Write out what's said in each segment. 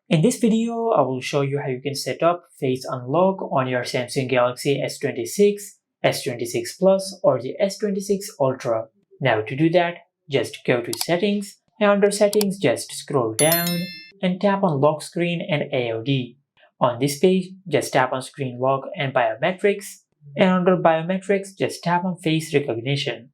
In this video, I will show you how you can set up Face Unlock on your Samsung Galaxy S26, S26 Plus or the S26 Ultra. Now to do that, just go to Settings and under Settings just scroll down and tap on Lock Screen and AOD. On this page, just tap on Screen Lock and Biometrics, and under Biometrics just tap on Face Recognition.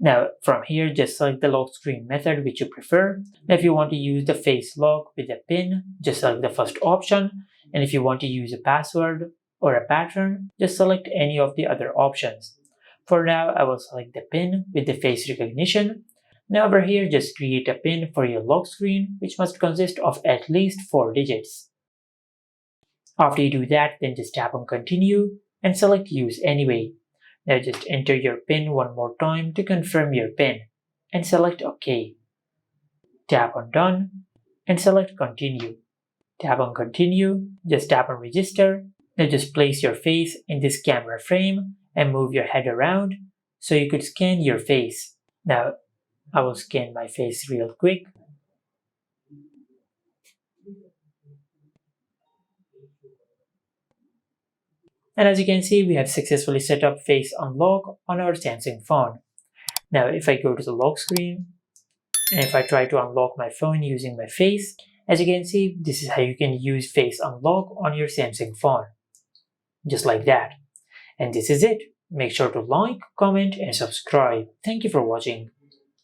Now from here just select the lock screen method which you prefer. Now if you want to use the face lock with a pin, just select the first option, and if you want to use a password or a pattern, just select any of the other options. For now I will select the pin with the face recognition. Now over here just create a pin for your lock screen which must consist of at least 4 digits. After you do that, then just tap on continue and select use anyway. Now just enter your PIN one more time to confirm your PIN and select OK. Tap on Done and select Continue. Tap on Continue, just tap on Register. Now just place your face in this camera frame and move your head around so you could scan your face. Now I will scan my face real quick. And as you can see, we have successfully set up Face Unlock on our Samsung phone. Now if I go to the lock screen, and if I try to unlock my phone using my face, as you can see, this is how you can use Face Unlock on your Samsung phone. Just like that. And this is it. Make sure to like, comment and subscribe. Thank you for watching.